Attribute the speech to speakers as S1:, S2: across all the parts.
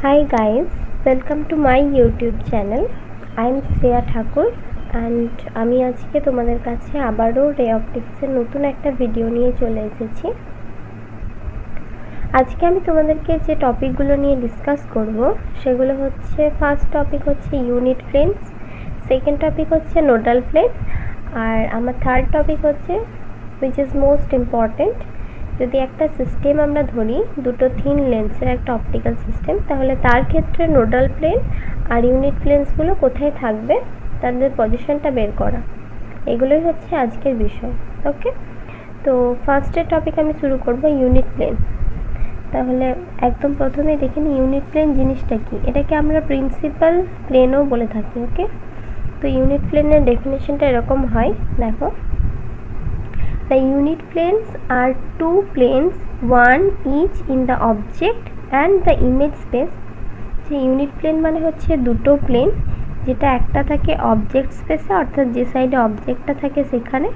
S1: Hi guys, welcome to my YouTube channel. I am Shreya Thakur and আমি আজকে তোমাদের কাছে আবারও রে অপটিক্সের নতুন একটা ভিডিও নিয়ে চলে এসেছি। আজকে আমি তোমাদেরকে যে টপিকগুলো নিয়ে ডিসকাস করব সেগুলো হচ্ছে ফার্স্ট টপিক হচ্ছে ইউনিট প্লেনস, সেকেন্ড টপিক হচ্ছে নোডাল প্লেন, আর আমার থার্ড টপিক হচ্ছে which is most important, যদি একটা সিস্টেম আমরা ধরি দুটো থিন লেন্সের একটা অপটিক্যাল সিস্টেম, তাহলে তার ক্ষেত্রে নোডাল প্লেন আর ইউনিট প্লেনসগুলো কোথায় থাকবে তাদের পজিশনটা বের করা, এগুলোই হচ্ছে আজকের বিষয়। ওকে, তো ফার্স্টের টপিক আমি শুরু করব ইউনিট প্লেন। তাহলে একদম প্রথমেই দেখে নিই ইউনিট প্লেন জিনিসটা কি। এটাকে আমরা প্রিন্সিপাল প্লেনও বলে থাকি। ওকে, তো ইউনিট প্লেনের ডেফিনেশনটা এরকম হয়, দেখো। The unit planes are two planes, one each in the object and the image space. যে ইউনিট প্লেন মানে হচ্ছে দুটো প্লেন, যেটা একটা থাকে অবজেক্ট স্পেসে অর্থাৎ যে সাইডে অবজেক্টটা থাকে সেখানে,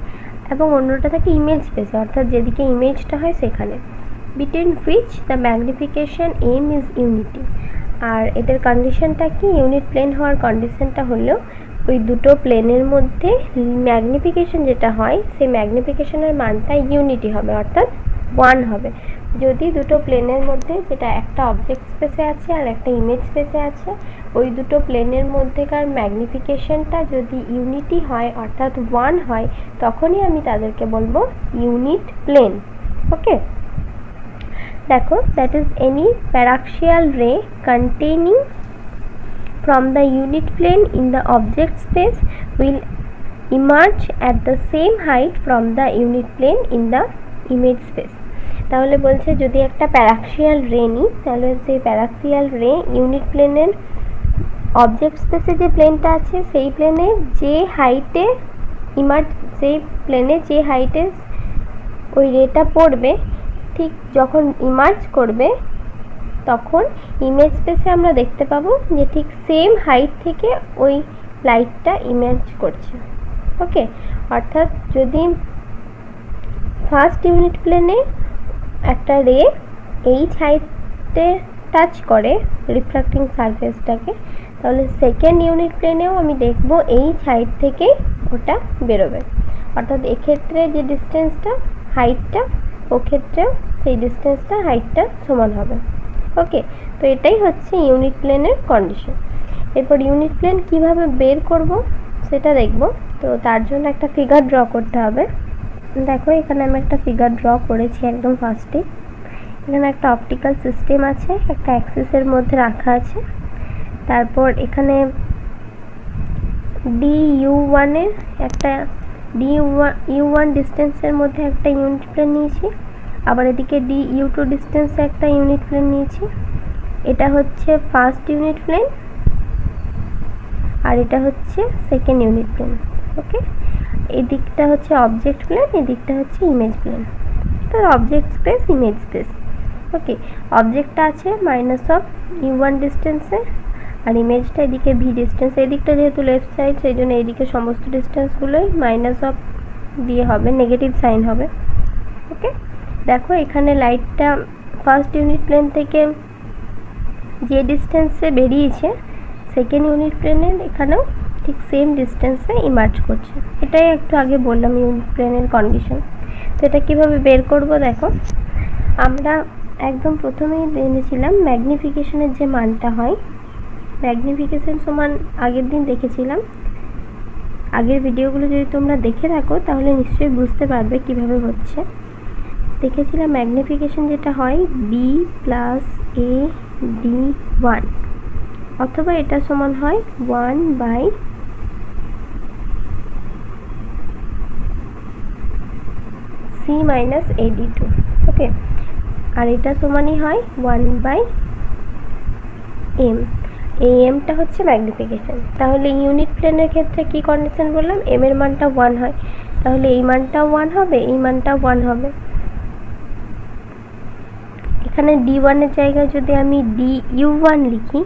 S1: এবং অন্যটা থাকে ইমেজ স্পেসে অর্থাৎ যেদিকে ইমেজটা হয় সেখানে, between which the magnification aim is unity. আর এদের কন্ডিশনটা কি? ইউনিট প্লেন হওয়ার কন্ডিশনটা হলো ওই দুটো প্লেনের মধ্যে ম্যাগনিফিকেশন যেটা হয় সেই ম্যাগনিফিকেশনের মানটা ইউনিটি হবে অর্থাৎ 1 হবে। যদি দুটো প্লেনের মধ্যে, যেটা একটা অবজেক্ট স্পেসে আছে আর একটা ইমেজ স্পেসে আছে, ওই দুটো প্লেনের মধ্যেকার ম্যাগনিফিকেশনটা যদি ইউনিটি হয় অর্থাৎ 1 হয়, তখনই আমি তাদেরকে বলবো ইউনিট প্লেন। ওকে, দেখো, that is any paraxial ray containing from the unit plane in the object space will emerge at the same height from the unit plane in the image space. তাহলে বলছে যদি একটা paraxial রে নিই, তাহলে সেই paraxial রে ইউনিট প্লেনের অবজেক্ট স্পেসে যে প্লেনটা আছে সেই প্লেনে যে হাইটে সেই প্লেনে যে হাইটে ওই রেটা পড়বে, ঠিক যখন ইমার্জ করবে তখন ইমেজ স্পেসে আমরা দেখতে পাবো যে ঠিক সেম হাইট থেকে ওই লাইটটা ইমেজ করছে। ওকে, অর্থাৎ যদি ফার্স্ট ইউনিট প্লেনে একটা রে এইচ হাইটে টাচ করে রিফ্র্যাক্টিং সারফেসটাকে, তাহলে সেকেন্ড ইউনিট প্লেনেও আমি দেখব এইচ হাইট থেকে ওটা বেরোবে, অর্থাৎ এক্ষেত্রে যে ডিস্টেন্সটা হাইটটা ও ক্ষেত্রেও সেই ডিস্টেন্সটা হাইটটা সমান হবে। ওকে, তো এটাই হচ্ছে ইউনিট প্লেনের কন্ডিশন। এরপর ইউনিট প্লেন কিভাবে বের করব সেটা দেখব। তো তার জন্য একটা ফিগার ড্র করতে হবে। দেখো, এখানে আমি একটা ফিগার ড্র করেছি একদম ফার্স্টে। এখানে একটা অপটিক্যাল সিস্টেম আছে, একটা অ্যাক্সিসের মধ্যে রাখা আছে। তারপর এখানে DU1-এর একটা DU1 ডিস্টেন্সের মধ্যে একটা ইউনিট প্লেন নিয়েছি, আবার এদিকে DU2 ডিস্টেন্সে একটা ইউনিট প্লেন নিয়েছি। এটা হচ্ছে ফার্স্ট ইউনিট প্লেন আর এটা হচ্ছে সেকেন্ড ইউনিট প্লেন। ওকে, এই দিকটা হচ্ছে অবজেক্ট প্লেন, এই দিকটা হচ্ছে ইমেজ প্লেন। তো অবজেক্ট স্পেস, ইমেজ স্পেস। ওকে, অবজেক্টটা আছে -U1 ডিস্টেন্সে আর ইমেজটা এদিকে V ডিস্টেন্স। এই দিকটা যেহেতু লেফট সাইড সেই জন্য এইদিকে সমস্ত ডিস্টেন্সগুলোই -of দিয়ে হবে, নেগেটিভ সাইন হবে। ওকে, দেখো এখানে লাইটটা ফার্স্ট ইউনিট প্লেন থেকে যে ডিস্টেন্সে বেরিয়েছে সেকেন্ড ইউনিট প্লেনের এখানেও ঠিক সেম ডিস্টেন্সে ইমার্জ করছে। এটাই একটু আগে বললাম ইউনিট প্লেনের কন্ডিশন। তো এটা কীভাবে বের করব, দেখো, আমরা একদম প্রথমেই জেনেছিলাম ম্যাগনিফিকেশনের যে মানটা হয়, ম্যাগনিফিকেশন সমান আগের দিন দেখেছিলাম। আগের ভিডিওগুলো যদি তোমরা দেখে থাকো তাহলে নিশ্চয়ই বুঝতে পারবে কিভাবে হচ্ছে। দেখেছিলাম ম্যাগনিফিকেশন যেটা হয় B + AD1, অথবা এটা সমান হয় 1/C - AD2। ওকে, আর এটা সমানই হয় 1/M। এই এমটা হচ্ছে ম্যাগনিফিকেশন। তাহলে ইউনিট প্লেনের ক্ষেত্রে কি কন্ডিশন বললাম? এম এর মানটা 1 হয়, তাহলে এই মানটাও 1 হবে, এই মানটাও 1 হবে। এখানে D1 এর জায়গায় যদি আমি DU1 লিখি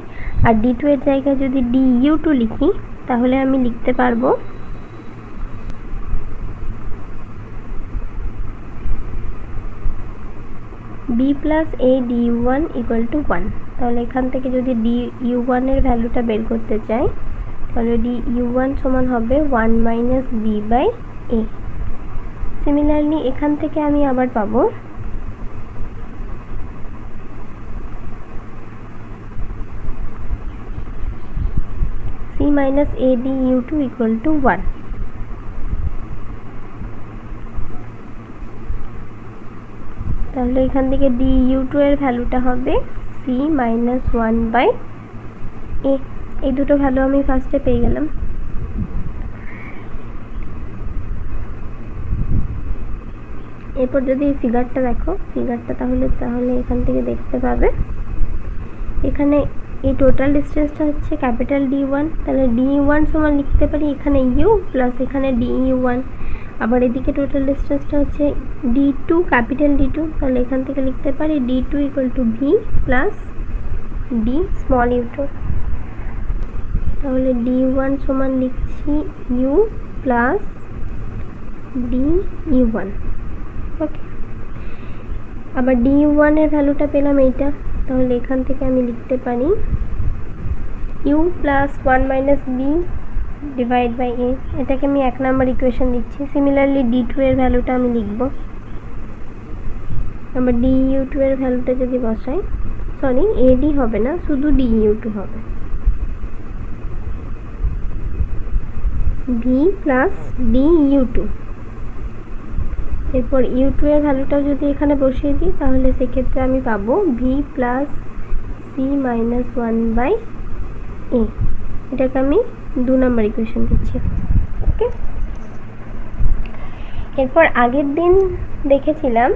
S1: আর D2 এর জায়গায় যদি DU2 লিখি, তাহলে আমি লিখতে পারবো B + AD1 = 1। তাহলে এখান থেকে যদি ডি ইউ ওয়ানের ভ্যালুটা বের করতে চাই তাহলে ডি ইউ ওয়ান সমান হবে 1 minus B by A. Similarly এখান থেকে আমি আবার পাবো C minus A D U two equal to 1। তাহলে এখান থেকে ডি ইউ টু এর ভ্যালুটা হবে সি মাইনাস 1 বাই এ। এই দুটো ভ্যালু আমি ফার্স্টে পেয়ে গেলাম। এরপর যদি এই ফিগারটা দেখো, ফিগারটা তাহলে এখান থেকে দেখতে পাবে এখানে এই টোটাল ডিস্টেন্সটা হচ্ছে ক্যাপিটাল ডি ওয়ান। তাহলে ডি ওয়ান সমান লিখতে পারি এখানে ইউ প্লাস এখানে ডি ইউ ওয়ান। আবার এদিকে টোটাল ডিস্টেন্সটা হচ্ছে D two, capital D two. তাহলে এখান থেকে লিখতে পারি D two equal to V plus D small U two. তাহলে ডি ওয়ান সমান লিখছি U plus D U one. Okay, আবার ডি ইউ ওয়ানের ভ্যালুটা পেলাম এইটা। তাহলে এখান থেকে আমি লিখতে পারি U plus 1 minus B divide by A. এটাকে আমি 1 নাম্বার ইকুয়েশন দিচ্ছি। সিমিলারলি ডি টু এর ভ্যালুটা আমি লিখব। আবার ডি ইউ টু এর ভ্যালুটা যদি বসাই, সরি এ ডি হবে না, শুধু ডি ইউ টু হবে, V plus D U two. এরপর ইউ টু এর ভ্যালুটাও যদি এখানে বসিয়ে দিই তাহলে সেক্ষেত্রে আমি পাবো V plus C minus 1 by A. এটাকে আমি 2 নাম্বার ইকুয়েশন দিচ্ছি। ওকে, এরপর আগের দিন দেখেছিলাম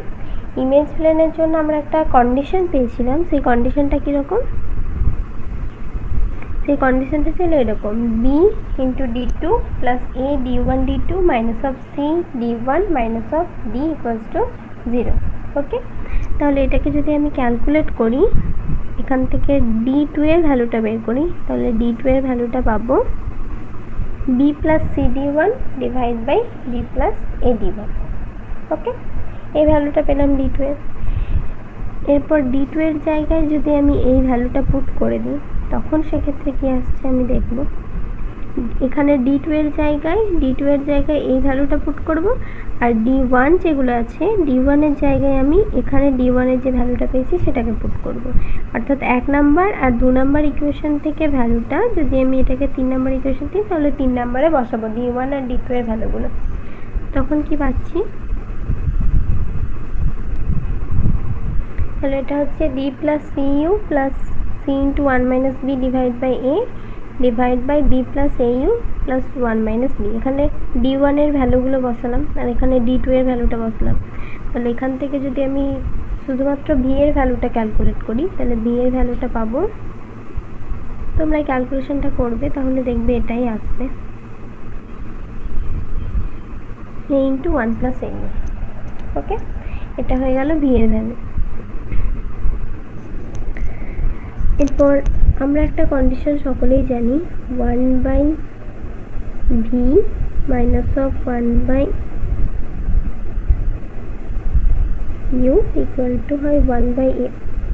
S1: ইমেজ প্লেনের জন্য আমরা একটা কন্ডিশন পেয়েছিলাম। সেই কন্ডিশনটা কীরকম? সেই কন্ডিশনটা ছিল এরকম, B into D two plus A D one D two minus of C D one minus of D equals to 0। Okay, তাহলে এটাকে যদি আমি ক্যালকুলেট করি, এখান থেকে ডি টু এর ভ্যালুটা বের করি, তাহলে ডি টু এর ভ্যালুটা পাবো B plus C D one divide by D plus A D one. Okay, এই ভ্যালুটা পেলাম ডি টু এর। এরপর ডি টু এর জায়গায় যদি আমি এই ভ্যালুটা পুট করে দিই তখন সেক্ষেত্রে কী আসছে আমি দেখব। এখানে ডি টু এর জায়গায় এই ভ্যালুটা পুট করব, আর ডি ওয়ান যেগুলো আছে ডি ওয়ানের জায়গায় আমি এখানে ডি ওয়ানের যে ভ্যালুটা পেয়েছি সেটাকে পুট করব। অর্থাৎ 1 নাম্বার আর 2 নাম্বার ইকুয়েশন থেকে ভ্যালুটা যদি আমি এটাকে 3 নাম্বার ইকুয়েশন দিই তাহলে 3 নাম্বারে বসাবো ডি ওয়ান আর ডি টু এর ভ্যালুগুলো। তখন কি পাচ্ছি, তাহলে এটা হচ্ছে D plus C U plus C into 1 minus B divide by A divide by B plus A U plus 1 minus B. এখানে ডি ওয়ানের ভ্যালুগুলো বসালাম আর এখানে ডি টু এর ভ্যালুটা বসালাম। তাহলে এখান থেকে যদি আমি শুধুমাত্র ভি এর ভ্যালুটা ক্যালকুলেট করি তাহলে ভি এর ভ্যালুটা পাবো, তোমরা ক্যালকুলেশনটা করবে তাহলে দেখবে এটাই আসবে, এ ইন্টু 1 প্লাস এ ইউ। ওকে, এটা হয়ে গেল ভি এর ভ্যালু। এরপর আমরা একটা কন্ডিশন সকলেই জানি, 1 by V minus of 1 by U equal to হয় 1 বাই এফ।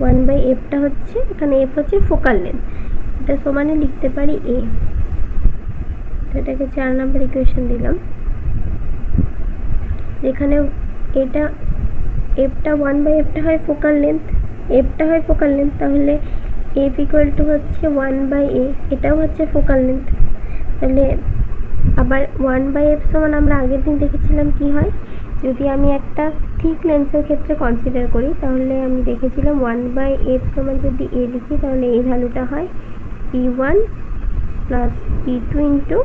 S1: 1 বাই এফটা হচ্ছে, এখানে এফ হচ্ছে ফোকাল লেন্থ, এটা সমানে লিখতে পারি এ। এটাকে 4 নাম্বার ইকুয়েশন দিলাম। যেখানে এটা এফটা 1 বাই এফটা হয় ফোকাল লেন্থ, এফটা হয় ফোকাল লেন্থ, তাহলে এফ ইকুয়াল টু হচ্ছে 1 বাই এ, এটাও হচ্ছে ফোকাল লেন্থ। তাহলে আবার 1 বাই এফ সমান আমরা আগের দিন দেখেছিলাম কি হয়, যদি আমি একটা থিক লেন্সের ক্ষেত্রে কনসিডার করি তাহলে আমি দেখেছিলাম 1 বাই এফ সমান যদি এ লিখি তাহলে এই ভ্যালুটা হয় P1 plus P2 into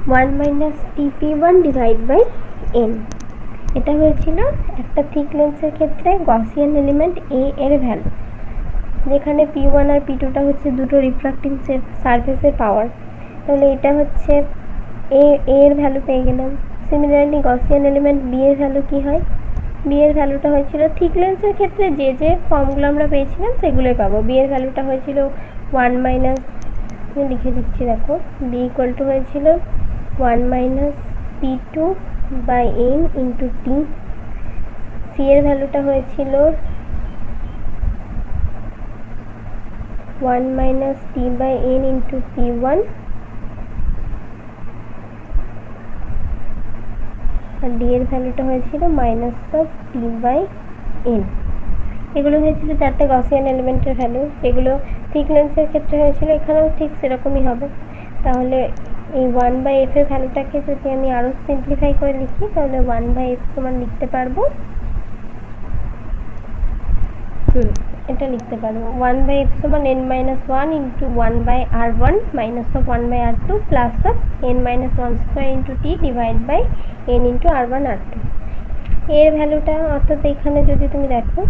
S1: one minus TP1 divide by N. এটা হয়েছিল একটা থিক লেন্সের ক্ষেত্রে গসিয়ান এলিমেন্ট এ এর ভ্যালু, যেখানে P1 আর P2টা হচ্ছে দুটো রিফ্রাক্টিং সারফেসের পাওয়ার। তাহলে এটা হচ্ছে এর ভ্যালু পেয়ে গেলাম। সিমিলারলি গসিয়ান এলিমেন্ট বি এর ভ্যালু কী হয়, বি এর ভ্যালুটা হয়েছিল থিক লেন্সের ক্ষেত্রে যে ফর্মগুলো আমরা পেয়েছিলাম সেগুলোই পাবো। বি এর ভ্যালুটা হয়েছিল 1 মাইনাস, লিখে দিচ্ছি দেখো, বি ইকুয়াল টু হয়েছিল 1 minus P2 by N into T. C এর ভ্যালুটা হয়েছিল 1 minus T by N into P one, আর ডি এর ভ্যালুটা হয়েছিল minus of T by N. এগুলো হয়েছিল চারটে গসিয়ান এলিমেন্টের ভ্যালু, যেগুলো থিকনেসের ক্ষেত্রে হয়েছিল, এখানেও ঠিক সেরকমই হবে। তাহলে এই 1/f এর ভ্যালুটাকে যদি আমি আরও সিম্পলিফাই করে লিখি, তাহলে 1/f সমান লিখতে পারবো, এটা লিখতে পারবো 1/f সমান n-1 into 1/r1 minus of 1/r2 plus of n-1 square into T divide by n into r1 r2। এর ভ্যালুটা অর্থাৎ এখানে যদি তুমি দেখো,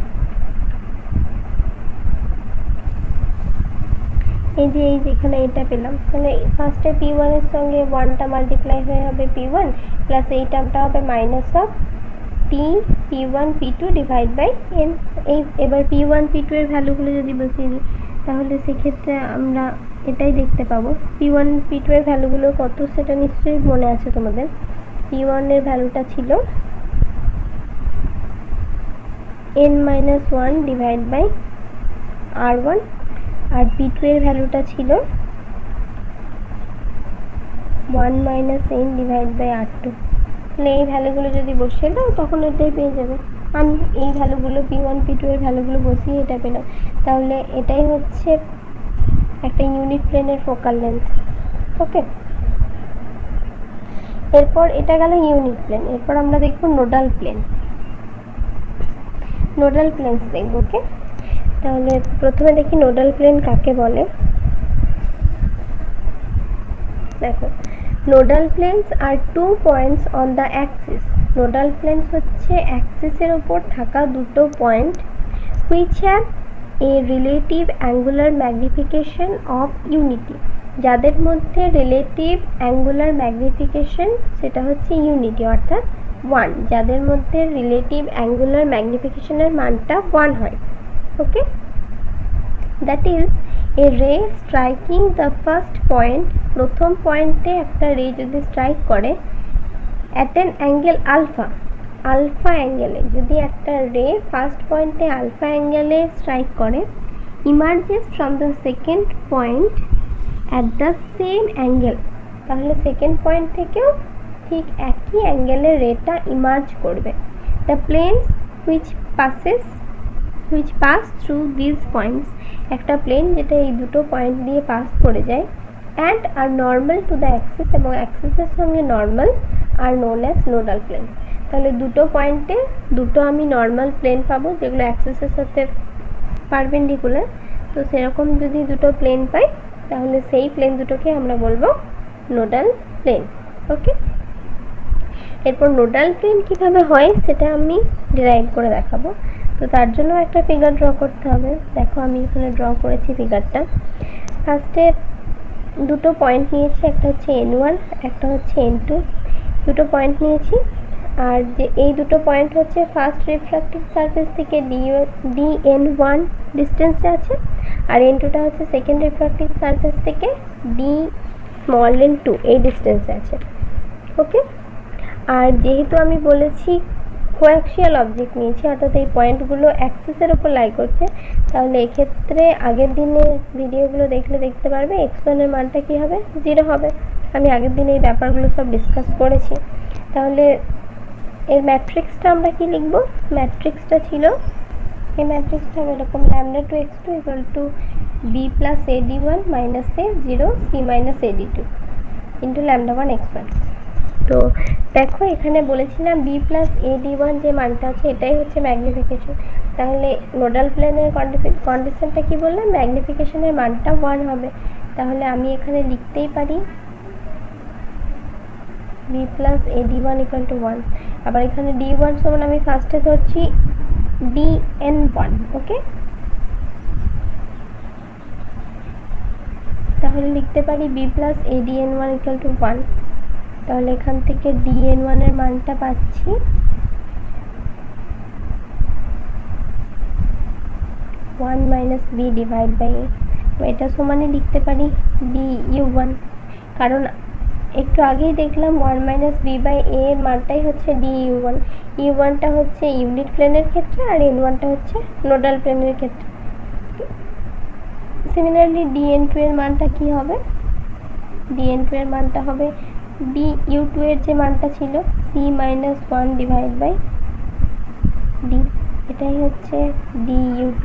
S1: এই যে যেখানে এটা পেলাম, তাহলে ফার্স্টে p1 এর সঙ্গে 1টা মাল্টিপ্লাই হয়ে হবে p1 প্লাস এই টার্মটা হবে minus of T p1 p2 divide by n। এবার p1 p2 এর ভ্যালুগুলো যদি বসিয়ে দিই, তাহলে সেক্ষেত্রে আমরা এটাই দেখতে পাবো। p1 p2 এর ভ্যালুগুলো কত সেটা নিশ্চয়ই মনে আছে তোমাদের। p1 এর ভ্যালুটা ছিল n-1 divide by r1, R p2 এর ভ্যালুটা ছিল 1 minus n divide by r2। তাহলে এই ভ্যালুগুলো যদি বসিয়ে দাও তখন এটাই পেয়ে যাবে। আমি এই ভ্যালুগুলো p1 p2 এর ভ্যালুগুলো বসিয়ে এটা পেলাম। তাহলে এটাই হচ্ছে একটা ইউনিট প্লেনের ফোকাল লেন্থ। ওকে, এরপর এটা গেল ইউনিট প্লেন। এরপর আমরা দেখব নোডাল প্লেন। নোডাল প্লেনস দেখব। ওকে, তাহলে প্রথমে দেখি নোডাল প্লেন কাকে বলে। দেখো, nodal planes are two points on the axis. Nodal planes হচ্ছে অ্যাক্সিসের ওপর থাকা দুটো point which have a relative angular magnification of unity, যাদের মধ্যে রিলেটিভ অ্যাঙ্গুলার ম্যাগনিফিকেশন সেটা হচ্ছে ইউনিটি অর্থাৎ 1, যাদের মধ্যে রিলেটিভ অ্যাঙ্গুলার ম্যাগনিফিকেশনের মানটা 1 হয়। ওকে, দ্যাট ইজ এ রে স্ট্রাইকিং দ্য ফার্স্ট পয়েন্ট। প্রথম পয়েন্টে একটা রে যদি স্ট্রাইক করে at an angle alpha, alpha অ্যাঙ্গেলে যদি একটা রে ফার্স্ট পয়েন্টে আলফা অ্যাঙ্গেলে স্ট্রাইক করে, emerges from the second point at the same angle, তাহলে সেকেন্ড পয়েন্ট থেকেও ঠিক একই অ্যাঙ্গেলে রেটা ইমার্জ করবে। The planes which pass through this points, একটা প্লেন যেটা এই দুটো পয়েন্ট দিয়ে পাস করে যায়, and are normal to the axis, এবং অ্যাক্সিসের সঙ্গে normal, are known as nodal plane. তাহলে দুটো পয়েন্টে দুটো আমি নর্মাল প্লেন পাবো যেগুলো অ্যাক্সিসের সাথে পারপেন্ডিকুলার। তো সেরকম যদি দুটো প্লেন পাই, তাহলে সেই প্লেন দুটোকে আমরা বলবো নোডাল প্লেন। ওকে, এরপর নোডাল প্লেন কীভাবে হয় সেটা আমি ডিরাইভ করে দেখাবো। তো তার জন্য একটা ফিগার ড্র করতে হবে। দেখো, আমি এখানে ড্র করেছি ফিগারটা। ফার্স্টে দুটো পয়েন্ট নিয়েছি, একটা হচ্ছে n1, একটা হচ্ছে n2, দুটো পয়েন্ট নিয়েছি। আর যে এই দুটো পয়েন্ট হচ্ছে ফার্স্ট রিফ্র্যাক্টিভ সারফেস থেকে dn1 ডিস্টেন্সে আছে, আর n2টা হচ্ছে সেকেন্ড রিফ্র্যাক্টিভ সারফেস থেকে d(n2) এই ডিস্টেন্সে আছে। ওকে, আর যেহেতু আমি বলেছি কোঅ্যাক্সিয়াল অবজেক্ট নিয়েছি, অর্থাৎ এই পয়েন্টগুলো অ্যাক্সিসের ওপর লাই করছে, তাহলে এক্ষেত্রে আগের দিনের ভিডিওগুলো দেখলে দেখতে পারবে x1 এর মানটা কী হবে, 0 হবে। আমি আগের দিন এই ব্যাপারগুলো সব ডিসকাস করেছি। তাহলে এর ম্যাট্রিক্সটা আমরা কি লিখব? ম্যাট্রিক্সটা ছিল, এই ম্যাট্রিক্সটা হবে এরকম: λ2x2 = b + ad1 - a0 c - ad2 × λ1x1। তো দেখো, এখানে বলেছিলাম b + ad1 যে মানটা আছে এটাই হচ্ছে ম্যাগনিফিকেশন। তাহলে নোডাল প্লেনের কন্ডিশনটা কি বললাম? ম্যাগনিফিকেশনের মানটা 1 হবে। তাহলে আমি এখানে লিখতেই পারি b + ad1 = 1। আবার এখানে d1 সমান আমি ফার্স্টে ধরছি dn1। ওকে, তাহলে লিখতে পারি b + adn1 = 1। তাহলে এখান থেকে dn1 এর মানটা পাচ্ছি 1 - b / a। এটা সমানে লিখতে পারি du1, কারণ একটু আগেই দেখলাম 1 মাইনাস বি বাই এ এর মানটাই হচ্ছে ডি ইউ1। ইউ1টা হচ্ছে ইউনিট প্লেনের ক্ষেত্রে আর এন1টা হচ্ছে নোডাল প্লেনের ক্ষেত্রে। সিমিলারলি ডিএন2 এর মানটা কি হবে? ডিএন2 এর মানটা হবে ডি ইউ2 এর যে মানটা ছিল C minus 1 divide by D, এটাই হচ্ছে ডি ইউ2।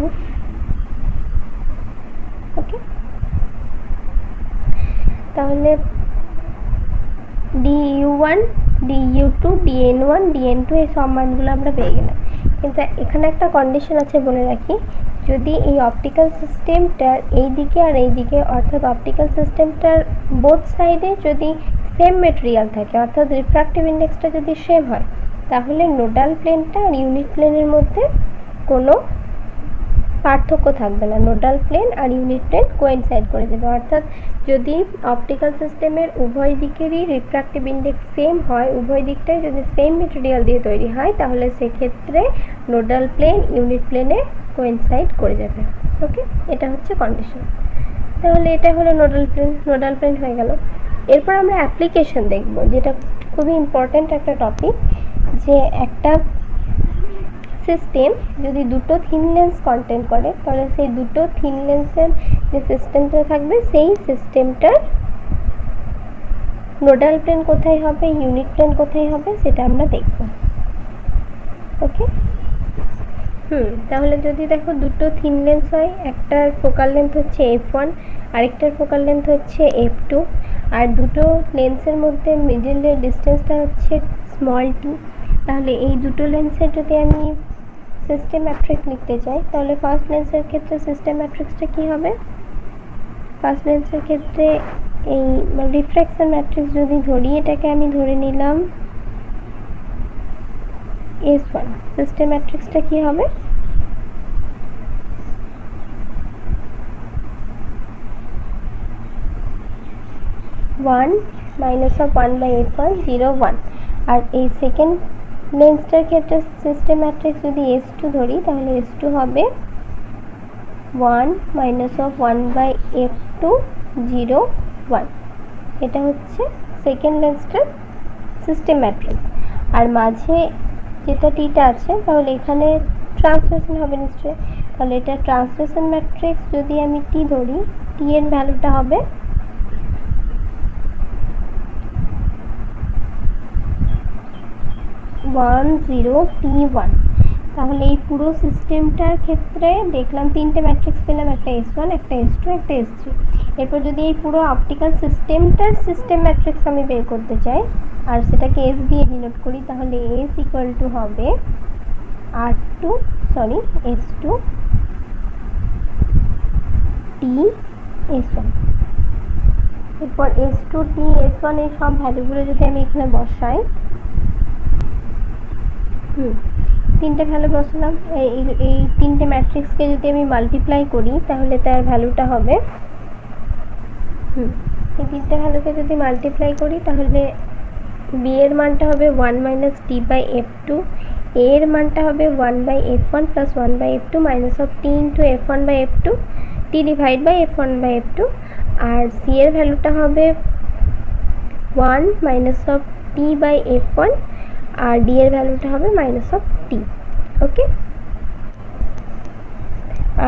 S1: ওকে, তাহলে ডি ইউ1, ডি ইউ2, ডিএন1, ডিএন2 এই সব মানগুলো আমরা পেয়ে গেলাম। কিন্তু এখানে একটা কন্ডিশন আছে, বলে রাখি, যদি এই অপটিক্যাল সিস্টেমটার এই দিকে আর এই দিকে, অর্থাৎ অপটিক্যাল সিস্টেমটার বোথ সাইডে যদি সেম মেটেরিয়াল থাকে, অর্থাৎ রিফ্র্যাক্টিভ ইন্ডেক্সটা যদি সেম হয়, তাহলে নোডাল প্লেনটা আর ইউনিট প্লেনের মধ্যে কোনো পার্থক্য থাকবে না। নোডাল প্লেন আর ইউনিট প্লেন কোয়েনসাইড করে দেবে। অর্থাৎ যদি অপটিক্যাল সিস্টেমের উভয় দিকেরই রিফ্র্যাক্টিভ ইন্ডেক্স সেম হয়, উভয় দিকটাই যদি সেম মেটেরিয়াল দিয়ে তৈরি হয়, তাহলে সেক্ষেত্রে নোডাল প্লেন ইউনিট প্লেনে কোয়েনসাইড করে যাবে। ওকে, এটা হচ্ছে কন্ডিশন। তাহলে এটা হলো নোডাল প্লেন। নোডাল প্লেন হয়ে গেল। এরপর আমরা অ্যাপ্লিকেশন দেখব, যেটা খুবই ইম্পর্ট্যান্ট একটা টপিক, যে একটা সিস্টেম যদি দুটো থিন লেন্স কন্টেন্ট করে, তাহলে সেই দুটো থিন লেন্সের যে সিস্টেমটা থাকবে, সেই সিস্টেমটার নোডাল প্লেন কোথায় হবে, ইউনিট প্লেন কোথায় হবে, সেটা আমরা দেখব। ওকে, তাহলে যদি দেখো দুটো থিন লেন্স হয়, একটার ফোকাল লেন্থ হচ্ছে f1, আরেকটার ফোকাল লেন্থ হচ্ছে f2, আর দুটো লেন্সের মধ্যে মিডলের ডিস্টেন্সটা হচ্ছে স্মল t, তাহলে এই দুটো লেন্সের যদি আমি সিস্টেম ম্যাট্রিক্স লিখতে চাই, তাহলে ফার্স্ট লেন্সের ক্ষেত্রে সিস্টেম ম্যাট্রিক্সটা কী হবে? ফার্স্ট লেন্সের ক্ষেত্রে এই রিফ্র্যাকশন ম্যাট্রিক্স যদি ধরি, এটাকে আমি ধরে নিলাম S1। সিস্টেম ম্যাট্রিক্সটা কী হবে? One minus of 1 by f1 0 1। আর এই সেকেন্ড লেন্সটার ক্ষেত্রে সিস্টেম ম্যাট্রিক্স যদি S2 ধরি, তাহলে S2 হবে 1 মাইনাস অফ 1 বাই f2 0 1। এটা হচ্ছে সেকেন্ড লেন্সটার সিস্টেম ম্যাট্রিক্স। আর মাঝে যেটা টিটা আছে, তাহলে এখানে ট্রান্সলেশন হবে নিশ্চয়ই, তাহলে এটা ট্রান্সলেশন ম্যাট্রিক্স যদি আমি টি ধরি, টি এর ভ্যালুটা হবে 1 0 t1। তাহলে এই পুরো সিস্টেমটার ক্ষেত্রে দেখলাম তিনটে ম্যাট্রিক্স পেলাম, একটা S1, একটা S2, একটা S3। এরপর যদি এই পুরো অপটিক্যাল সিস্টেমটার সিস্টেম ম্যাট্রিক্স আমি বের করতে চাই, আর সেটাকে S দিয়ে ডিনোট করি, তাহলে S ইকুয়াল টু হবে S2 t S1। এরপর S2 t S1 এই সব ভ্যালুগুলো যদি আমি এখানে বসাই, তিনটে ভ্যালু বসালাম, এই তিনটে ম্যাট্রিক্সকে যদি আমি মাল্টিপ্লাই করি, তাহলে তার ভ্যালুটা হবে এই তিনটে ভ্যালুকে যদি মাল্টিপ্লাই করি, তাহলে বি এর মানটা হবে 1 মাইনাস টি বাই f2, এ এর মানটা হবে 1 by f1 plus 1 by f2 minus of T into f1 by f2, T divide by f1 by f2, আর সি এর ভ্যালুটা হবে 1 minus of T by f1, আর ডি এর ভ্যালুটা হবে মাইনাস অফ টি। ওকে,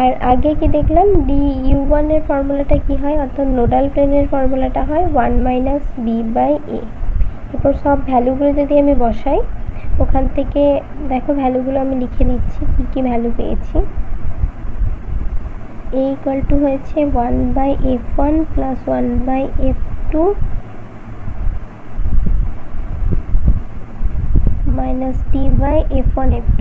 S1: আর আগে কি দেখলাম, ডি ইউ1 এর ফর্মুলাটা কি হয়, অর্থাৎ নোডাল প্লেনের ফর্মুলাটা হয় 1 মাইনাস বি বাই এ। এরপর সব ভ্যালুগুলো যদি আমি বসাই, ওখান থেকে দেখো ভ্যালুগুলো আমি লিখে দিচ্ছি, কী কী ভ্যালু পেয়েছি। এ ইকুয়াল টু হয়েছে 1 by f1 plus 1 by f2 minus T by f1 f2।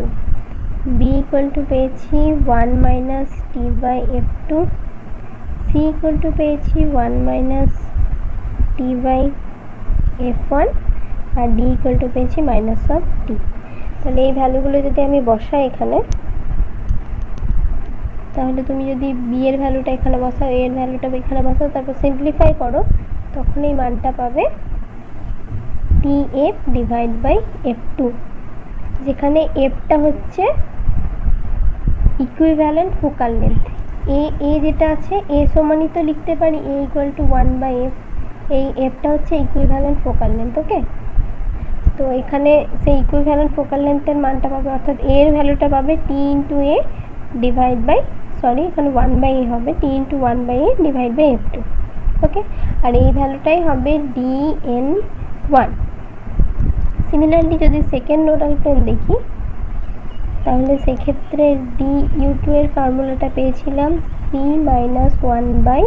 S1: B equal to পেয়েছি 1 minus T by f2, C equal to পেয়েছি 1 মাইনাস টি বাই f1, আর ডি ইকুয়াল টু পেয়েছি মাইনাস অফ টি। তাহলে এই ভ্যালুগুলো যদি আমি বসাই এখানে, তাহলে তুমি যদি বি এর ভ্যালুটা এখানে বসাও, এ এর ভ্যালুটা এখানে বসাও, তারপর সিম্পলিফাই করো, তখন এই মানটা পাবে T F divide by f2, যেখানে এফটা হচ্ছে ইকুইভ্যালেন্ট ফোকাল লেন্থ। এ যেটা আছে, এ সমানই তো লিখতে পারি, এ ইকুয়াল টু 1 বাই এফ, এই এফটা হচ্ছে ইকুইভ্যালেন্ট ফোকাল লেন্থ। ওকে, তো এখানে সেই ইকুইভ্যালেন্ট ফোকাল লেন্থের মানটা পাবে, অর্থাৎ এর ভ্যালুটা পাবে T into A divide by, sorry এখানে 1/a হবে, T into 1/a divide by f2। Okay, আর এই ভ্যালুটাই হবে dn1। সিমিলারলি যদি সেকেন্ড নোডাল প্লেন দেখি, তাহলে সেক্ষেত্রে du2 এর ফর্মুলাটা পেয়েছিলাম c মাইনাস 1/a।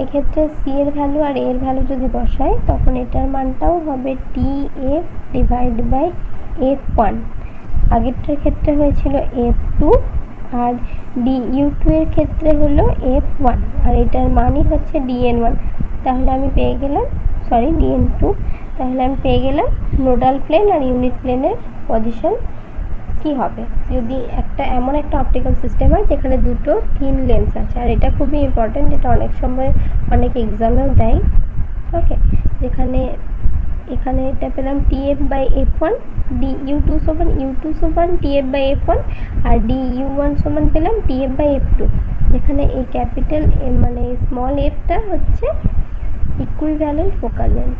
S1: এক্ষেত্রে সি এর ভ্যালু আর এর ভ্যালু যদি বসাই, তখন এটার মানটাও হবে টিএফ ডিভাইড বাই f1। আগেরটার ক্ষেত্রে হয়েছিল f2 আর du2 এর ক্ষেত্রে হলো f1, আর এটার মানই হচ্ছে dn1। তাহলে আমি পেয়ে গেলাম, সরি dn2, তাহলে আমি পেয়ে গেলাম নোডাল প্লেন আর ইউনিট প্লেনের পজিশন কি হবে যদি এমন একটা অপটিক্যাল সিস্টেম হয় যেখানে দুটো থিন লেন্স আছে। আর এটা খুবই ইম্পর্টেন্ট, এটা অনেক সময় অনেক এক্সামেও দেয়। ওকে, এখানে এটা পেলাম টিএফ বাই f1, du2 সমান TF by f1, R du1 সমান পেলাম টিএফ বাই f2। যেখানে এই ক্যাপিটাল মানে স্মল এফটা হচ্ছে ইকুইভ্যালেন্ট ফোকাল লেন্থ।